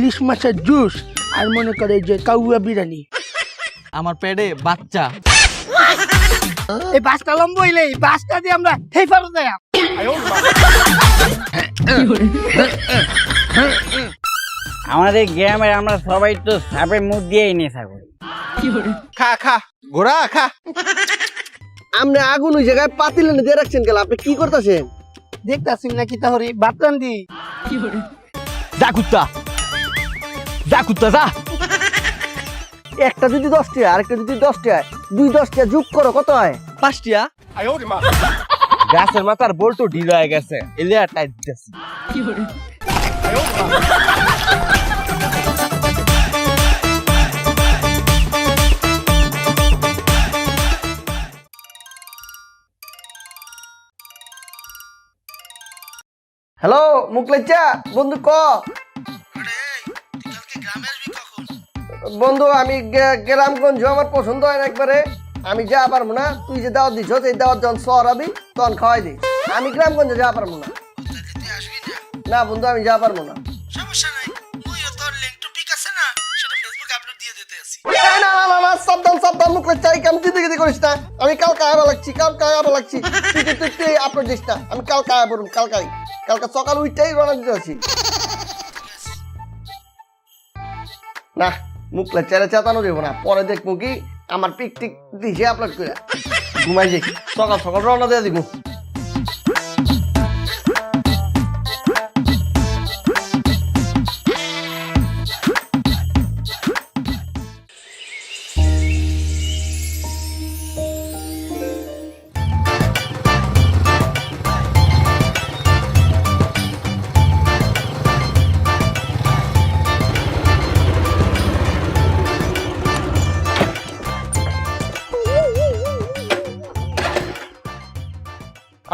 ইলিশ মাছের জুস আর মনে করে যে কাউয়া বিরিয়ানি। আমার পেটে বাচ্চা। এই বাসটা লম্বা হইলে এই বাসটা দিয়ে আমরা হেই পারো দেয়। আমাদের গ্রামে আমরা সবাই তো সাপের মুখ দিয়েই নেশা করি। খা খা ঘোড়া খা। আপনি আগুন ওই জায়গায় পাতিলে দিয়ে রাখছেন কেন? আপনি কি করতেছেন? দেখতাছি নাকি তাহলে ভাত রান্ধি। যা কুত্তা, যা কুত্তা যা। একটা যদি 10 টাকা আরেকটা যদি 10 টাকা, 2-10 টাকা যোগ করো কত হয়? 5 টিয়া। গাছের মাথার বল্টু ঢিল হয়ে গেছে, এলিয়া টাইট দিতেছি। হ্যালো মুকলেচা বন্ধু ক। বন্ধু আমি গ্রামগঞ্জ আমার পছন্দ হয় না একবারে। আমি যা পারবো না, তুই যে দাওয়াত দিছ এই দাওয়াত যখন সরাবি তখন খাওয়াই দিস। আমি গ্রামগঞ্জে যা পারবো না। না বন্ধু আমি যা পারবো না। না না না না সাবধান সাবধান মুকলেচা, এই কাম দিদি করিস না। আমি কালকে আবার লাগছি, তুই আপলোড দিস না। আমি কালকে আবার কালকে সকাল উঠতেই রওনা দিতে আছি। না মুখলে চেরা চেতানো দেবো না, পরে দেখবো কি আমার পিক টিক দিছে আপলোড করে ঘুমাই যাই। সকাল সকাল রওনা দিয়ে দিব।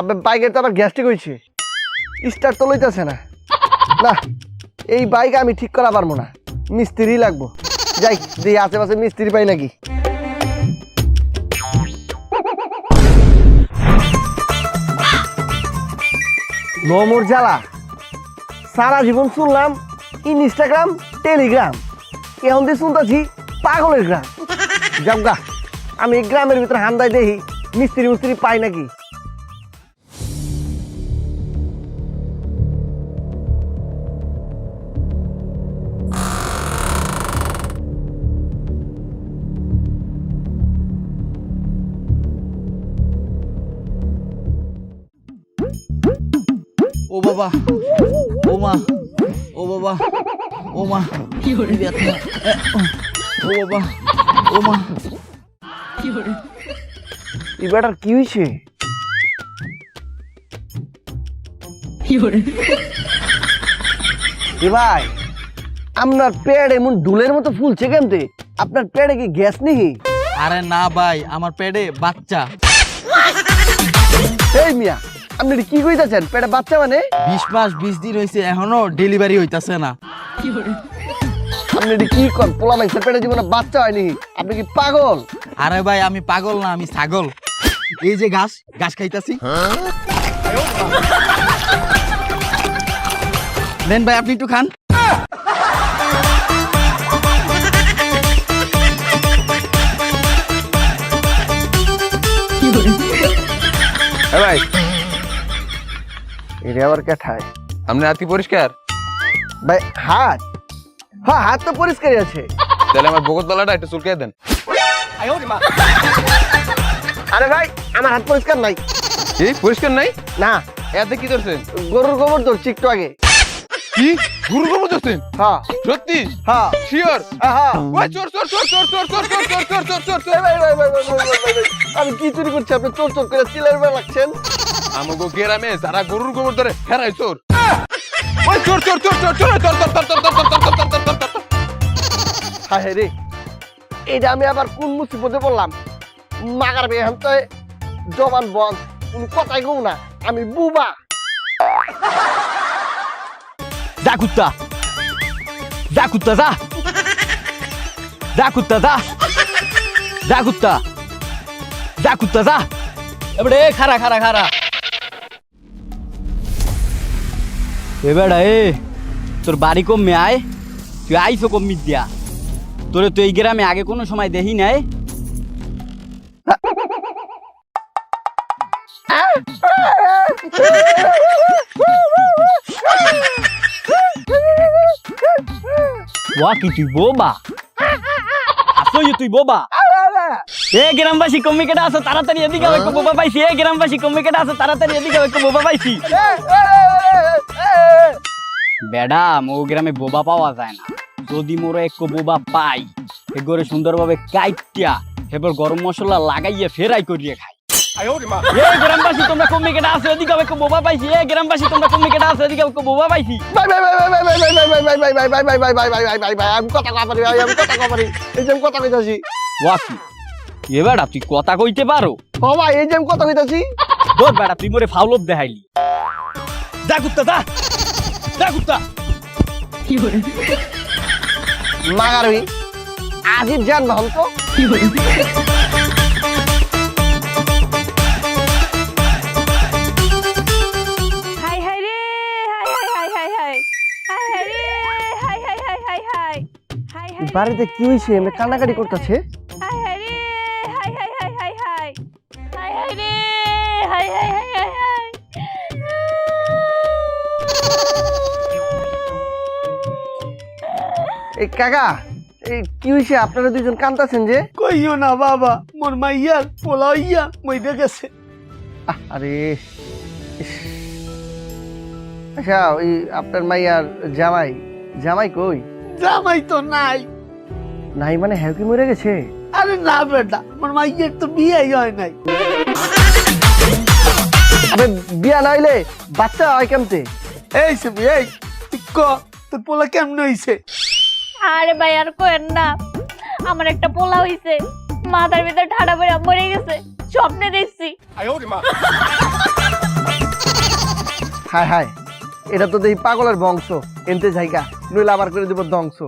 আপনার বাইকের তো আবার গ্যাস্ট্রিক হয়েছে, স্টার্ট তো লইতেছে না। না এই বাইক আমি ঠিক করা পারবো না, মিস্ত্রি লাগবো। যাই দেখি আশেপাশে মিস্ত্রি পাই নাকি। নমর জ্বালা, সারা জীবন শুনলাম ইনস্টাগ্রাম টেলিগ্রাম, এখন দিয়ে শুনতেছি পাগলের গ্রাম। যাবগা আমি এই গ্রামের ভিতরে হান্দায় দেখি মিস্ত্রি পাই নাকি। ও বাবা, ও মা, ও বাবা, ও মা, কি হরে ব্যথা। ও বাবা, ও মা, কি হরে। এই ব্যাটার কি হয়েছে? এ ভাই আপনার পেট এমন ডুলের মতো ফুলছে কেমতে? আপনার পেটে কি গ্যাস নেই? আরে না ভাই, আমার পেটে বাচ্চা। এই মিয়া আপনি এটা কি কইতাছেন? পেটে বাচ্চা মানে? 20 মাস 20 দিন হয়েছে, এখনো ডেলিভারি হইতাছে না। আপনি এটা কি কর? পোলা মাইসের পেটে জীবনে বাচ্চা হয়নি? আপনি কি পাগল? আরে ভাই আমি পাগল না, আমি ছাগল। এই যে ঘাস ঘাস খাইতাছি। দেন ভাই আপনি একটু খান। ভাই এটা আবার কে ঠায়? আপনার হাত কি পরিষ্কার? ভাই হাত, হ্যাঁ হাত তো পরিষ্কারই আছে। তাহলে আমার বগত তলাটা একটু চুলকে দেন। আরে ভাই আমার হাত পরিষ্কার নাই। কি পরিষ্কার নাই? না এতে কি ধরছেন? গরুর গোবর ধরছি একটু আগে। কি গরুর গোবর ধরছেন? হ্যাঁ সত্যি? হ্যাঁ শিওর? হ্যাঁ। ওই চোর চোর চোর চোর চোর চোর চোর চোর চোর চোর চোর চোর। ভাই, আমি কি চুরি করছি? আপনি চোর চোর করে চিল্লার বেলা লাগছেন। আমাগো গ্রামে যারা গরুর গোবর ধরে হেরাই চোর। ওই চোর চোর চোর চোর চোর চোর চোর চোর চোর চোর চোর চোর চোর চোর চোর। হ্যাঁ রে, এটা আমি আবার কোন মুসিবতে পড়লাম? মাগার বেয়ে তো জবান বন্ধ, তুমি কথাই কও না, আমি বুবা। যা কুত্তা, যা কুত্তা যা, যা কুত্তা যা, যা কুত্তা, যা কুত্তা যা। এবারে খারা খারা খারা। এ বেড়া এ, তোর বাড়ি কমে আয়, তুই আইছো কম দিয়া তোরে তো এই গ্রামে আগে কোনো সময় দেখি নাই। ওয়া কি তুই বোবা আসো তুই বোবা? এ গ্রামবাসী কমি কেটে আসো তাড়াতাড়ি এদিকে একটু বোবা পাইছি। এ গ্রামবাসী কমি কেটে আসো তাড়াতাড়ি এদিকে একটু বোবা পাইছি। ম্যাডাম ও গ্রামে বোবা পাওয়া যায় না। যদি মোরে একটু বোবা পাই এগরে সুন্দরভাবে কাইটিয়া এবার গরম মশলা লাগাইয়া ফেরাই করিয়ে খাই। এ গ্রামবাসী তোমরা কমি কেটে আসো এদিকে একটু বোবা পাইছি। এ গ্রামবাসী তোমরা কমি কেটে আসো এদিকে একটু বোবা পাইছি। আমি কথা কপারি এই যে আমি কথা কইতাছি। ওয়াকি এ বেড়া তুই কথা কইতে পারো? ও ভাই এই যে আমি কথা কইতাছি। দোর বেড়া তুই মোরে ফাউলত দেখাইলি। যা কুত্তা যা, যা কুত্তা। মাগারবি আজিব যানবাহন তো। হাই হাই রে হাই হাই হাই হাই হাই হাই রে হাই হাই হাই হাই হাই হাই হাই বাড়িতে কি হইছে? এমনি কান্নাকাটি করতেছে। হাই হাই রে হাই হাই হাই হাই হাই হাই হাই রে হাই হাই হাই হাই হাই এই কাকা এই কি হইছে? আপনারা দুইজন কান্দাছেন যে? কইও না বাবা, মোর মাইয়ার পোলা হইয়া মইরা গেছে। আরে ইস। আচ্ছা ওই আপনার মাইয়ার জামাই জামাই কই? জামাই তো নাই। নাই মানে হ্যাঁ কি মরে গেছে? আরে না বেটা, মোর মাইয়ার তো বিয়েই হয় নাই। আবে বিয়া না হইলে বাচ্চা হয় কেমতে? এই সে এই তুই ক তোর পোলা কেমন হইছে? আরে ভাই আর কোয়েন না, আমার একটা পোলা হইছে, মাথার ভিতর ঠাডা পড়ে মরে গেছে, স্বপ্নে দেখছি। হায় হায়, এটা তো দেখি পাগলের বংশ। এনতে জায়গা নইলে আবার করে দেব ধ্বংস।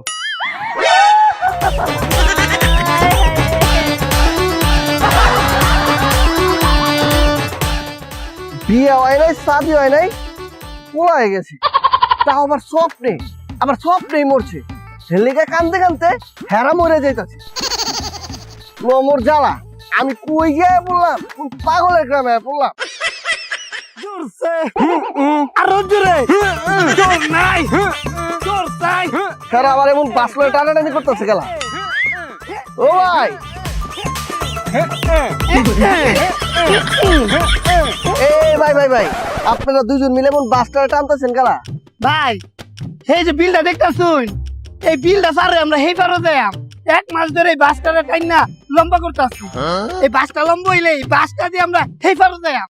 বিয়ে হয় নাই, শাদি হয় নাই, পোলা হয়ে গেছে, তাও আবার স্বপ্নেই মরছে। ছেলেকে কানতে কানতে হেরা মরে যাইতাছে। মোর জ্বালা, আমি কই গিয়ে বললাম কোন পাগলের গ্রামে বললাম। জোরছে আরো জোরে, জোর নাই, জোর চাই। হেরা আবার এমন বাসলে টানাটানি করতেছে গেলা। ও ভাই এই ভাই আপনারা দুজন মিলে এমন বাসটা টানতেছেন গেলা। ভাই এই যে বিলটা দেখতাছুন, এই বিলটা সারে আমরা হেই পারো যাইম। এক মাস ধরে এই বাসটারে টাইনা লম্বা করতেছি। এই বাসটা লম্বা হইলে এই বাসটা দিয়ে আমরা হেই পারো যাইম।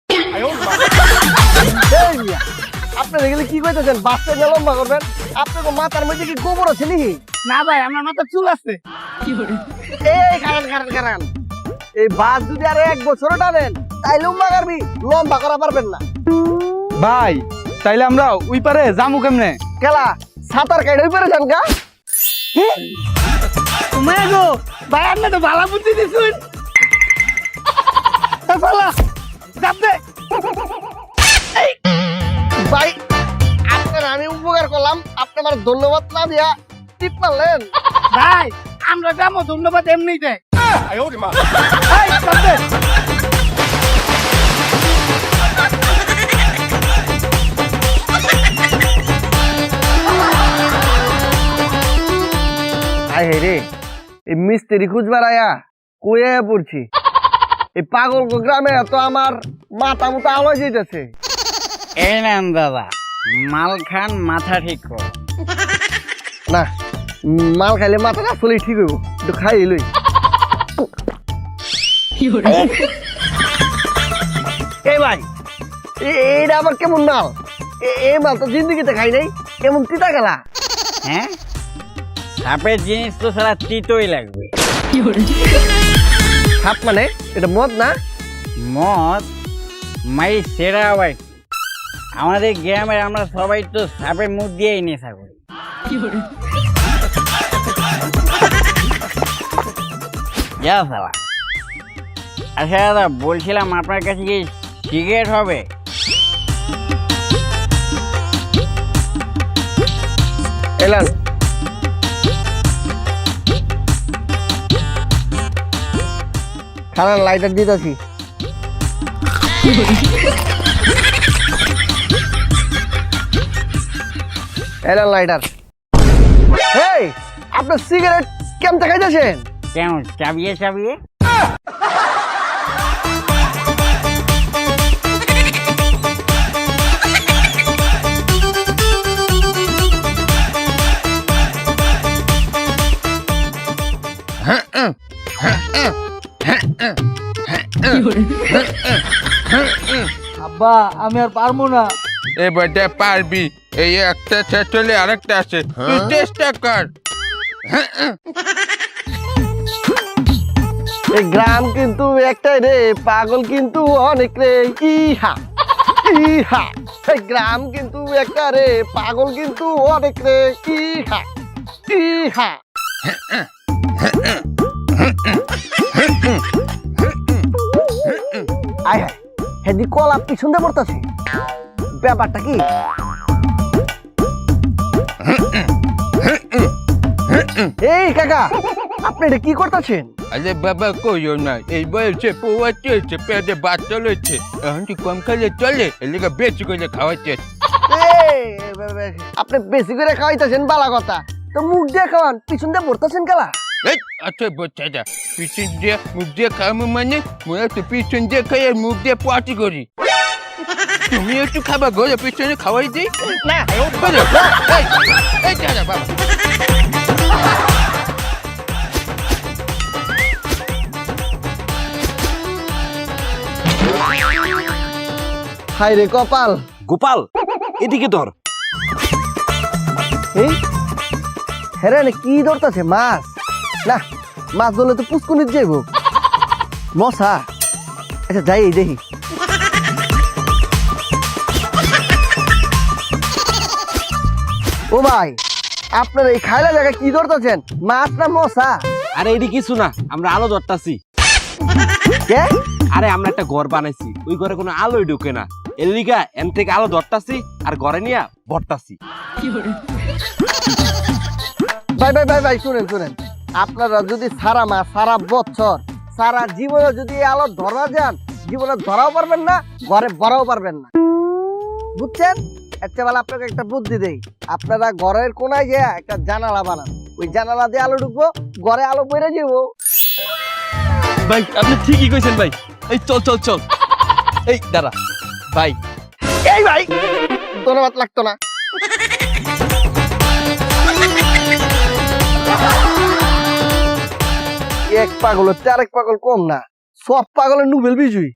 আপনারা এগুলো কি কইতেছেন? বাসটা নিয়ে লম্বা করবেন? আপনার মাথার মধ্যে কি গোবর আছে নাকি? না ভাই, আমার মাথা চুল আছে। এই কারণ এই বাস যদি আর 1 বছর টানেন তাই লম্বা করবি, লম্বা করা পারবেন না। ভাই তাইলে আমরা ওই পারে যামু কেমনে? খেলা সাঁতার কাইড ওই পারে যান গা। তোমায় গো ভাই, আপনি তো ভালো বুদ্ধি দিছুন। ফালা চাপ দে ভাই আপনার আমি উপকার করলাম, আপনি আমার ধন্যবাদ না দিয়া টিপ মারলেন। ভাই। আমরা যাবো, ধন্যবাদ এমনি দেয়। এই, চাপ দে। আয় রে, এই মিস্ত্রি খুঁজবার আয়া কয়ে পড়ছি। এই পাগল গ্রামে তো আমার মাথা মতো আওয়াজ যেতেছে। এই নেন দাদা, মাল খান, মাথা ঠিক কর। না, মাল খাইলে মাথাটা আসলেই ঠিক হইব, একটু খাই লই। এই ভাই এইটা আবার কেমন মাল? এই মাল তো জিন্দগিতে খাই নাই, কেমন তিতা গেলা। হ্যাঁ, সাপের জিনিস তো সারা তিতই লাগবে। সাপ মানে এটা মদ না? মদ মাই সেরা আবার কি। আমাদের গ্রামের আমরা সবাই তো সাপের মুখ দিয়েই নেশা করি। যা সালা। আচ্ছা দাদা, বলছিলাম আপনার কাছে কি সিগারেট হবে? এলান খারাপ লাইটার দিতেছি। এলাম লাইটার। এই আপনার সিগারেট কেমন খাইতেছেন? কেমন চাবিয়ে চাবিয়ে? আব্বা আমি আর পারবো না। এ বেটা পারবি, এই একটা শেষ হলে আরেকটা আছে, তুই চেষ্টা কর। এই গ্রাম কিন্তু একটাই রে, পাগল কিন্তু অনেক রে। ইহা ইহা, এই গ্রাম কিন্তু একটা রে, পাগল কিন্তু অনেক রে। ইহা ইহা। আয় হায়, হেদি কল আপনি শুনতে পড়তেছে, ব্যাপারটা কি? এই কাকা, আপনি এটা কি করতেছেন? আরে বাবা কইও না, এই বয়সে পোয়া চলছে, পেটে বাত চলেছে, এখন তুই কম খেলে চলে, এলাকা বেশি করে খাওয়াচ্ছে। আপনি বেশি করে খাওয়াইতেছেন বালা কথা, তো মুখ দিয়ে খাওয়ান, পিছন দিয়ে পড়তেছেন কেলা? এই আচ্ছা বাচ্চাটা, পিছন দিয়ে মুখ দিয়ে খাওয়াবো মানে মনে তো পিছন দিয়ে খাই আর মুখ দিয়ে পার্টি করি। তুমি একটু খাবার ঘরে পিছনে খাওয়াই দিই না বলো, এই দাদা বাবা। হাই রে কপাল। গোপাল এদিকে ধর। এই হেরানে কি ধরতেছে? মাছ? না, মাছ ধরলে তো পুষ্কুনিত যাইব। মশা? আচ্ছা যাই দেখি। ও ভাই, আপনার এই খাইলা জায়গায় কি ধরতেছেন? মাছ না মশা? আরে এটি কিছু না, আমরা আলো ধরতাছি। কে? আরে আমরা একটা ঘর বানাইছি, ওই ঘরে কোনো আলোই ঢুকে না, এর লিগা এন থেকে আলো ধরতাছি আর ঘরে নিয়ে ভরতাছি। ভাই ভাই ভাই ভাই শুনেন শুনেন, আপনারা যদি সারা মাস সারা বছর সারা জীবনে যদি এই আলো ধরা যান, জীবনে ধরাও পারবেন না, ঘরে ভরাও পারবেন না, বুঝছেন? একটা বেলা আপনাকে একটা বুদ্ধি দেই, আপনারা ঘরের কোনায় গিয়ে একটা জানালা বানান, ওই জানালা দিয়ে আলো ঢুকবো, ঘরে আলো বেড়ে যাবো। ভাই আপনি ঠিকই কইছেন ভাই, এই চল চল চল। এই দাঁড়া ভাই, এই ভাই ধন্যবাদ লাগতো না। এক পাগল হচ্ছে আরেক পাগল কম না, সব পাগলের নোবেল বিজয়ী।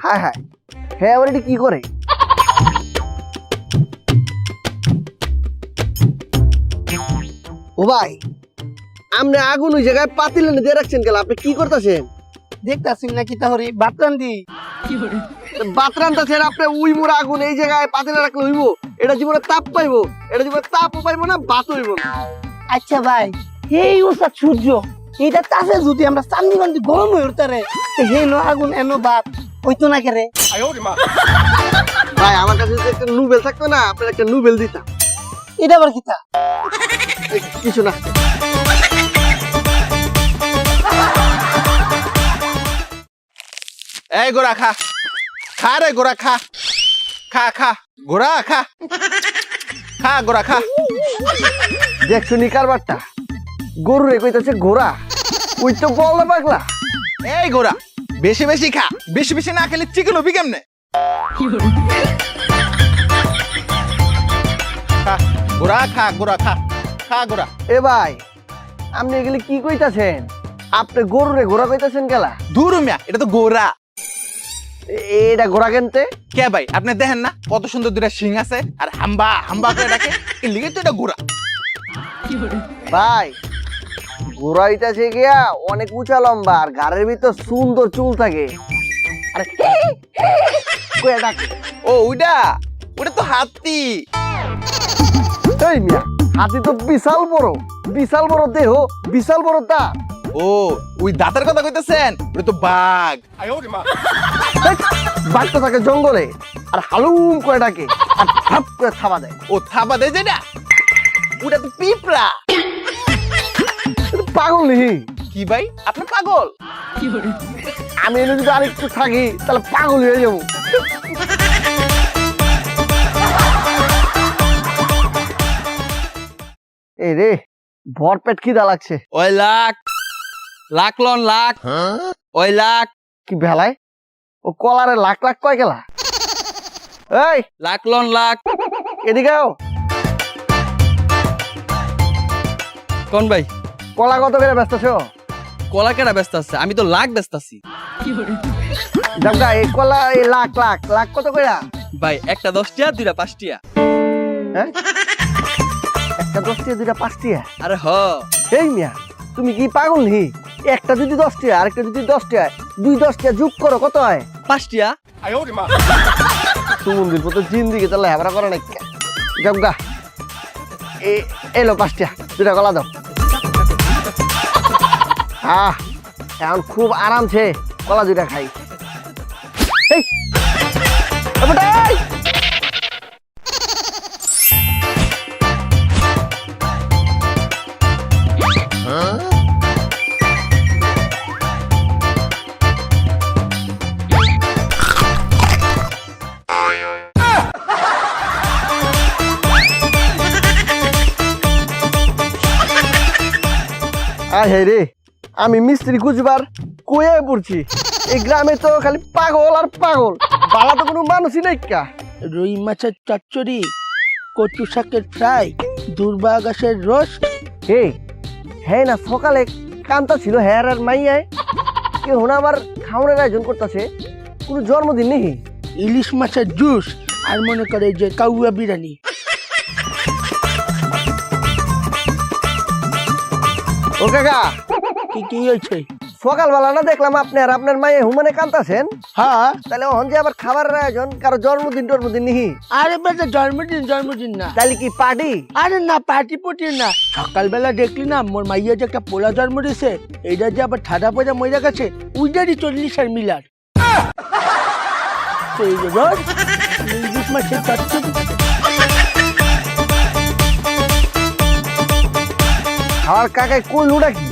হায় হায়, হ্যাঁ আবার এটি কি করে? ও ভাই, আপনি আগুন ওই জায়গায় পাতিলে দিয়ে রাখছেন কেন? আপনি কি করতেছেন? দেখতাছি নাকি তাহলে বাতরান দি বাতরানটা ছেড়ে আপনি উই মোড়া আগুন এই জায়গায় পাতিলে রাখলে হইব? এটা জীবনে তাপ পাইবো? এটা জীবনে তাপও পাইবো না, বাত হইব না। আচ্ছা ভাই, এই ওসা সূর্য এটা তাছে যদি আমরা চান্দি বান্দি গরম হয়ে উঠতারে, হে নো আগুন এনো বাত হইতো না কেরে? ভাই আমার কাছে যদি একটা নোবেল থাকতো না, আপনার একটা নোবেল দিতাম। এটা আবার কিতা? কিছু না। এই গোরা খা, খা রে গোরা খা, খা খা গোরা খা, খা গোরা খা। দেখছো নি কারবারটা? গরু রে কইতাছে ঘোড়া, ওই তো বল পাগলা। এই গোরা বেশি বেশি খা, বেশি বেশি না খেলে চিকেন হবি কেমনে? খা গোরা খা, গোরা খা, খা গোরা। এ ভাই, আপনি এগুলি কি কইতাছেন? আপনি গরু রে ঘোড়া কইতাছেন কেলা? দূর মিয়া, এটা তো গোরা। এটা ঘোড়া কেনতে? কে ভাই আপনি দেখেন না কত সুন্দর দুটা শিং আছে আর হাম্বা হাম্বা করে ডাকে, এর লিগে তো এটা গোরা। ভাই ঘোড়া হইতাছে গিয়া অনেক উঁচা লম্বা, আর ঘাড়ের ভিতর সুন্দর চুল থাকে। আরে কইয়া ডাকে। ও ওইটা, ওটা তো হাতি। এই মিয়া, হাতি তো বিশাল বড়, বিশাল বড় দেহ, বিশাল বড় দাঁত। ও ওই দাঁতের কথা কইতেছেন, ওটা তো বাঘ। বাঘ তো থাকে জঙ্গলে, আর হালুম করে ডাকে আর ধাপ করে থাবা দেয়। ও থাবা দেয় যেটা, ওটা তো পিঁপড়া। পাগল নেই কি ভাই আপনি পাগল? আমি এনে যদি আরেকটু থাকি তাহলে পাগল হয়ে যাবো। এই রে ভর পেট খিদা লাগছে। ওই লাখ লাখ লন লাখ ওই লাখ কি ভেলায় ও কলারে লাখ লাখ কয় গেলা? এই লাখ লন লাখ এদিকেও কোন ভাই? কলা কত করে ব্যস্ত আছো? কলা কেনা ব্যস্ত আছে, আমি তো লাখ ব্যস্ত আছি জামগা এই কলা এই লাখ লাখ লাখ কত করে? ভাই একটা 10 টিয়া দুইটা 5 টিয়া। হ্যাঁ একটা 10 টিয়া দুইটা 5 টিয়া? আরে হ এই মিয়া তুমি কি পাগল নি? একটা যদি 10 টিয়া আরেকটা যদি 10 টিয়া, 2-10 টিয়া যোগ করো কত হয়? 5 টিয়া। সুমন্দির পথে জিন্দিগি তাহলে হেবরা করে নাই। জামগা এলো 5 টিয়া, দুইটা কলা দাও। এখন খুব আরামছে কলা দুইটা খাই। এই বেটা, এই! আয় হে রে, আমি মিস্ত্রি খুঁজবার কয়ে পড়ছি। এই গ্রামে তো খালি পাগল আর পাগল, পালা তো কোনো মানুষই নাই। কা রুই মাছের চচ্চড়ি, কচু শাকের ফ্রাই, দুর্বা গাছের রস। হে হ্যাঁ না সকালে কান্তা ছিল হ্যাঁ আর মাইয়ায় কেউ না আবার খাওয়ানোর আয়োজন করতেছে। কোনো জন্মদিন নেই। ইলিশ মাছের জুস আর মনে করে যে কাউয়া বিরিয়ানি। ও কাকা কি হয়েছে? সকালবেলা না দেখলাম আপনি আর আপনার মায়ে হুমানে কান্তাছেন। হ্যাঁ তাহলে ওহন যে আবার খাবারের আয়োজন কারো জন্মদিন নিহি? আরে বেটা জন্মদিন না। তাহলে কি পার্টি? আরে না পার্টি পুটি না। সকালবেলা দেখলি না মোর মাইয়া যে একটা পোলা জন্ম দিয়েছে, এইটা যে আবার ঠাডা পয়দা মরে গেছে, উইটারই 40 মিলার। সেই যে রস, ইলিশ মাছের চচ্চড়ি। খাওয়ার কাকায় কই লুটা কি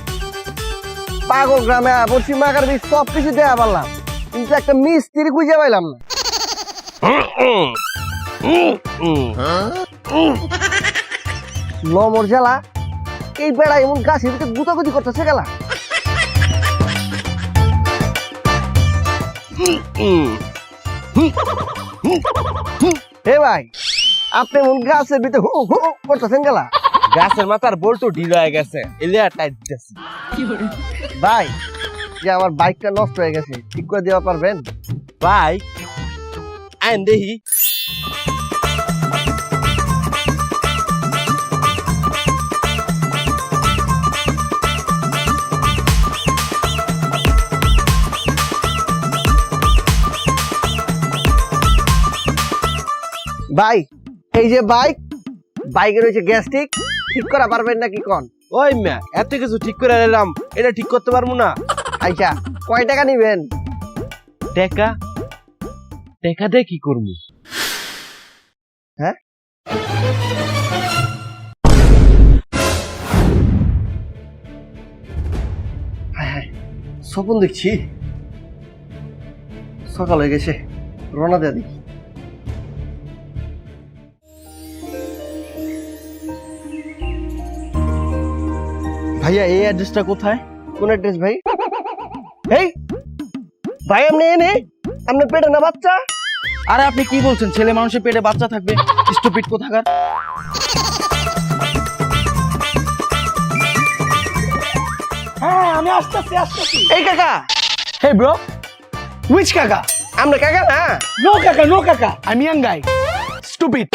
পাগল গ্রামে বলছি মাকার বীজ সব কিছু দেয়া পারলাম, কিন্তু একটা মিস্ত্রি খুঁজে পাইলাম না। নমর জ্বালা এই বেড়া এমন গাছের ভিতরে গুতাগুতি করতেছে গেলা। হে ভাই আপনি এমন গাছের ভিতরে হু হু করতেছেন গেলা। গাছের মাথার বল্টু ঢিল হয়ে গেছে, এলিয়া টাইট দিতেছি। ভাই যে আমার বাইকটা নষ্ট হয়ে গেছে, ঠিক করে দেওয়া পারবেন? ভাই আইন দেখি। ভাই এই যে বাইকে রয়েছে গ্যাস্ট্রিক, ঠিক করা পারবেন নাকি কোন? ওই মিয়া এত কিছু ঠিক করে এলাম, এটা ঠিক করতে পারবো না। আচ্ছা কয় টাকা নিবেন? টাকা টাকা দিয়ে কি করবো? হ্যাঁ হায় হায়, স্বপ্ন দেখছি। সকাল হয়ে গেছে, রওনা দেয়া দিই। ভাইয়া এই অ্যাড্রেসটা কোথায়? কোন অ্যাড্রেস ভাই? এই ভাই আপনি এনে আপনার পেটে না বাচ্চা? আরে আপনি কি বলছেন, ছেলে মানুষের পেটে বাচ্চা থাকবে? স্টুপিড কোথাকার। হ্যাঁ আমি আসতেছি। এই কাকা, হে ব্রো, হুইচ কাকা? আমরা কাকা না। নো কাকা, আমি ইয়াং গাই। স্টুপিড।